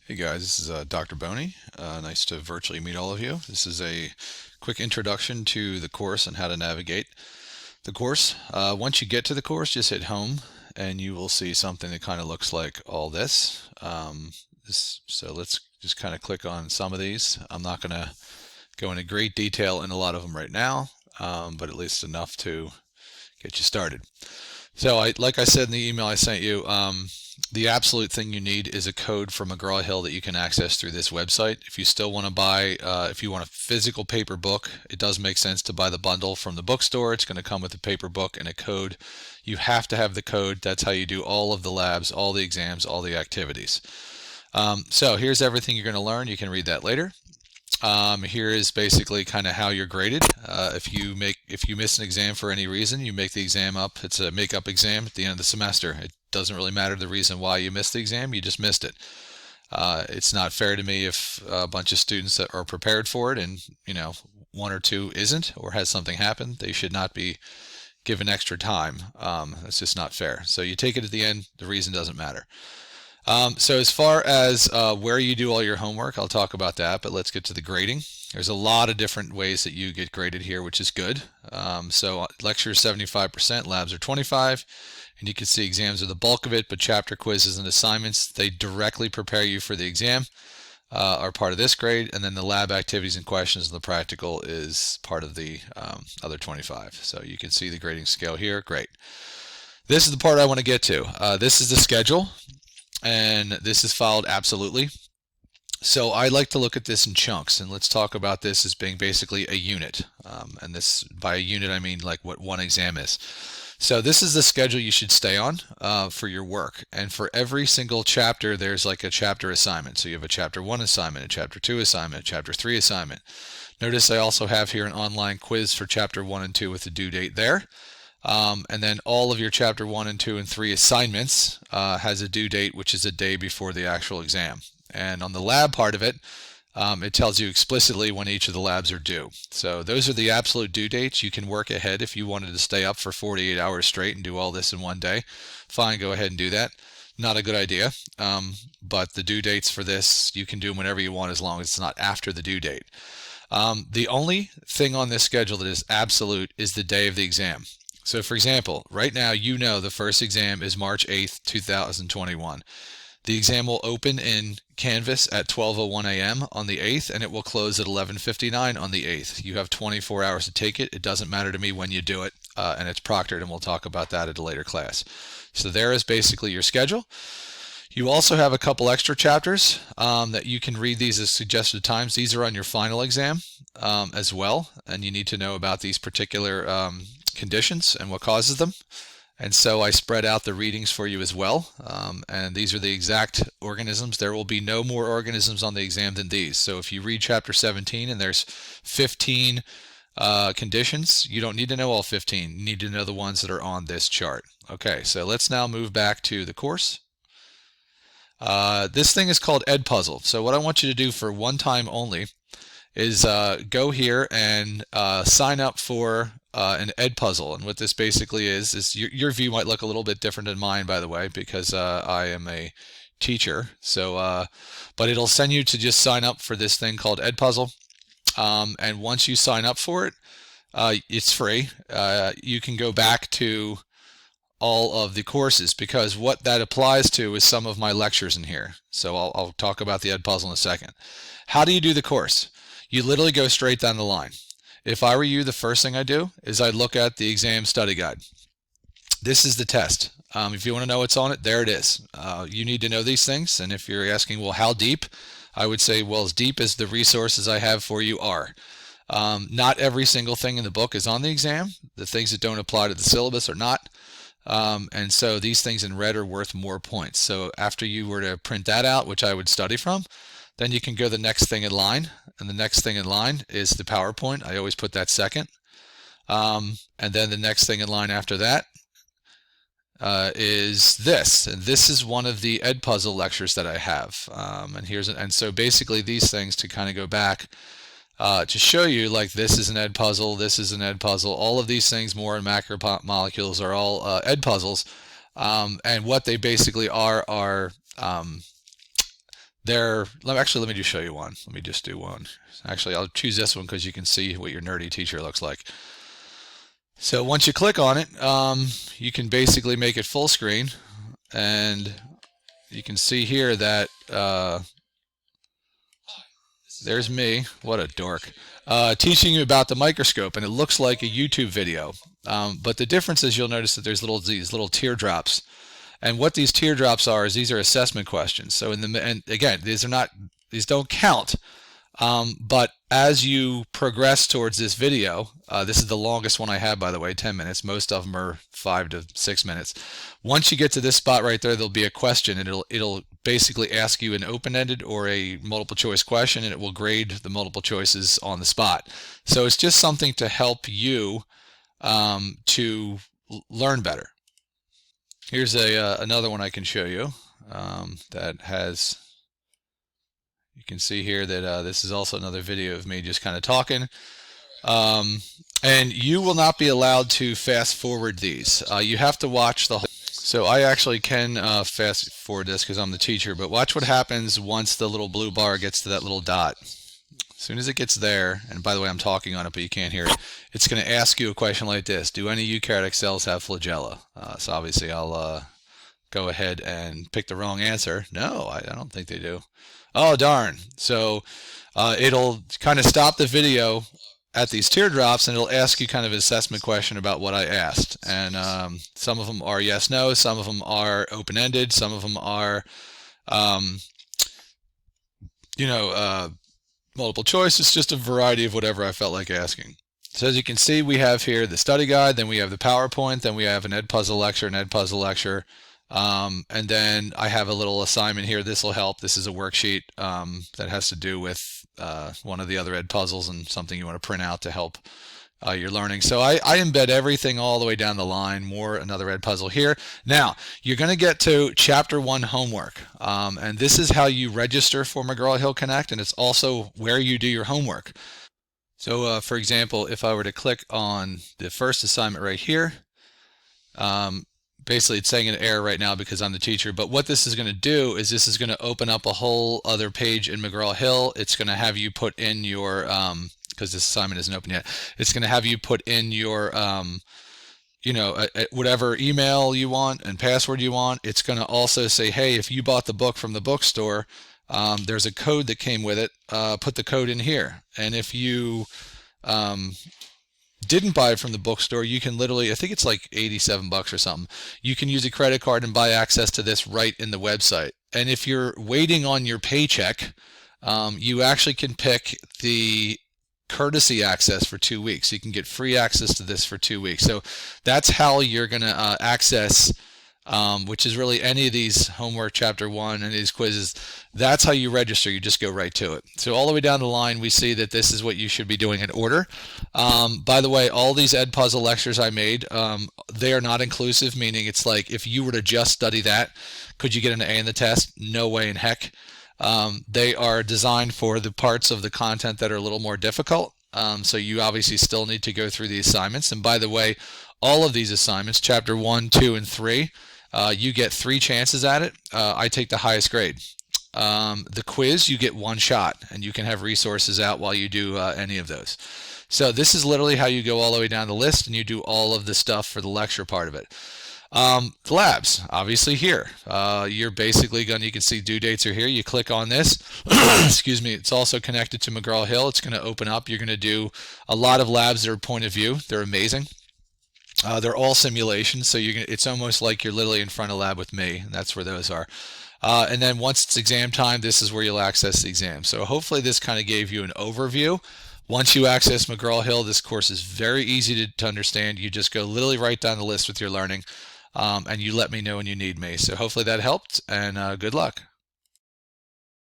Hey guys, this is Dr. Boney. Nice to virtually meet all of you. This is a quick introduction to the course and how to navigate the course. Once you get to the course, just hit home and you will see something that kind of looks like all this. So let's just kind of click on some of these. I'm not going to go into great detail in a lot of them right now, but at least enough to get you started. So like I said in the email I sent you, the absolute thing you need is a code from McGraw-Hill that you can access through this website. If you still want to buy, if you want a physical paper book, it does make sense to buy the bundle from the bookstore. It's going to come with a paper book and a code. You have to have the code. That's how you do all of the labs, all the exams, all the activities. So here's everything you're going to learn. You can read that later. Here is basically kind of how you're graded. If you miss an exam for any reason, you make the exam up. It's a make-up exam at the end of the semester. It doesn't really matter the reason why you missed the exam. You just missed it. It's not fair to me if a bunch of students that are prepared for it and one or two isn't or has something happen. They should not be given extra time. That's just not fair. So you take it at the end. The reason doesn't matter. So as far as where you do all your homework, I'll talk about that, but let's get to the grading. There's a lot of different ways that you get graded here, which is good. So lectures 75%, labs are 25, and you can see exams are the bulk of it, but chapter quizzes and assignments, they directly prepare you for the exam, are part of this grade, and then the lab activities and questions and the practical is part of the other 25. So you can see the grading scale here. Great. This is the part I want to get to. This is the schedule. And this is filed absolutely. So I like to look at this in chunks, and let's talk about this as being basically a unit. And this, by a unit, I mean like what one exam is. So this is the schedule you should stay on for your work. And for every single chapter, there's like a chapter assignment. So you have a chapter 1 assignment, a chapter 2 assignment, a chapter 3 assignment. Notice I also have here an online quiz for chapter 1 and 2 with the due date there. And then all of your chapter 1 and 2 and 3 assignments has a due date, which is a day before the actual exam. And on the lab part of it, it tells you explicitly when each of the labs are due. So those are the absolute due dates. You can work ahead if you wanted to stay up for 48 hours straight and do all this in one day. Fine, go ahead and do that. Not a good idea, but the due dates for this, you can do them whenever you want as long as it's not after the due date. The only thing on this schedule that is absolute is the day of the exam. So for example, right now the first exam is March 8th, 2021. The exam will open in Canvas at 12:01 a.m. on the 8th, and it will close at 11:59 on the 8th. You have 24 hours to take it. It doesn't matter to me when you do it, and it's proctored, and we'll talk about that at a later class. So there is basically your schedule. You also have a couple extra chapters that you can read these as suggested times. These are on your final exam as well, and you need to know about these particular conditions and what causes them. And so I spread out the readings for you as well. And these are the exact organisms. There will be no more organisms on the exam than these. So if you read chapter 17 and there's 15 conditions, you don't need to know all 15. You need to know the ones that are on this chart. Okay, so let's now move back to the course. This thing is called Edpuzzle. So what I want you to do for one time only is go here and sign up for an Edpuzzle. And what this basically is your view might look a little bit different than mine, by the way, because I am a teacher. So, but it'll send you to just sign up for this thing called Edpuzzle. And once you sign up for it, it's free. You can go back to all of the courses because what that applies to is some of my lectures in here. So I'll talk about the Edpuzzle in a second. How do you do the course? You literally go straight down the line. If I were you, the first thing I do is I look at the exam study guide. This is the test. If you want to know what's on it, there it is. You need to know these things, and if you're asking, well, how deep? I would say, well, as deep as the resources I have for you are. Not every single thing in the book is on the exam. The things that don't apply to the syllabus are not. And so these things in red are worth more points. So after you were to print that out, which I would study from, then you can go the next thing in line, and the next thing in line is the PowerPoint. I always put that second. And then the next thing in line after that is this, and this is one of the Edpuzzle lectures that I have. And so basically these things to kind of go back to show you, like, this is an Edpuzzle, this is an Edpuzzle. All of these things, more and macromolecules, are all Edpuzzles. And what they basically are Let me just show you one. Let me just do one. Actually, I'll choose this one because you can see what your nerdy teacher looks like. So once you click on it, you can basically make it full screen, and you can see here that there's me, what a dork, teaching you about the microscope, and it looks like a YouTube video. But the difference is you'll notice that there's these little teardrops. And what these teardrops are is these are assessment questions. So and again, these don't count. But as you progress towards this video, this is the longest one I have, by the way, 10 minutes. Most of them are 5 to 6 minutes. Once you get to this spot right there, there'll be a question, and it'll basically ask you an open-ended or a multiple choice question, and it will grade the multiple choices on the spot. So it's just something to help you to learn better. Here's another one I can show you that has, you can see here that this is also another video of me just kind of talking. And you will not be allowed to fast forward these. You have to watch the whole. So I actually can fast forward this because I'm the teacher, but watch what happens once the little blue bar gets to that little dot. As soon as it gets there, and by the way, I'm talking on it, but you can't hear it, it's going to ask you a question like this. Do any eukaryotic cells have flagella? So obviously I'll go ahead and pick the wrong answer. No, I don't think they do. Oh, darn. So it'll kind of stop the video at these teardrops, and it'll ask you kind of an assessment question about what I asked. And some of them are yes, no. Some of them are open-ended. Some of them are, multiple choice. It's just a variety of whatever I felt like asking. So as you can see, we have here the study guide, then we have the PowerPoint, then we have an Edpuzzle lecture, and then I have a little assignment here. This will help. This is a worksheet that has to do with one of the other Edpuzzles and something you want to print out to help your learning. So I embed everything all the way down the line. Another Edpuzzle here. Now, you're going to get to Chapter 1 homework, and this is how you register for McGraw-Hill Connect, and it's also where you do your homework. So, for example, if I were to click on the first assignment right here, basically it's saying an error right now because I'm the teacher, but what this is going to do is this is going to open up a whole other page in McGraw-Hill. It's going to have you put in your, because this assignment isn't open yet, it's going to have you put in your, whatever email you want and password you want. It's going to also say, hey, if you bought the book from the bookstore, there's a code that came with it. Put the code in here. And if you didn't buy it from the bookstore, you can literally, I think it's like $87 or something. You can use a credit card and buy access to this right in the website. And if you're waiting on your paycheck, you actually can pick the courtesy access for 2 weeks. You can get free access to this for 2 weeks. So that's how you're going to access, which is really any of these homework, Chapter 1, and these quizzes. That's how you register. You just go right to it. So all the way down the line, we see that this is what you should be doing in order. By the way, all these Edpuzzle lectures I made, they are not inclusive, meaning it's like if you were to just study that, could you get an A in the test? No way in heck. They are designed for the parts of the content that are a little more difficult. So you obviously still need to go through the assignments. And by the way, all of these assignments, Chapter 1, 2, and 3, you get 3 chances at it. I take the highest grade. The quiz, you get 1 shot, and you can have resources out while you do any of those. So this is literally how you go all the way down the list, and you do all of the stuff for the lecture part of it. The labs, obviously here. You're basically going to, you can see due dates are here. You click on this. Excuse me. It's also connected to McGraw-Hill. It's going to open up. You're going to do a lot of labs that are point of view. They're amazing. They're all simulations, so it's almost like you're literally in front of lab with me, and that's where those are. And then once it's exam time, this is where you'll access the exam. So hopefully this kind of gave you an overview. Once you access McGraw-Hill, this course is very easy to understand. You just go literally right down the list with your learning, and you let me know when you need me. So hopefully that helped, and good luck.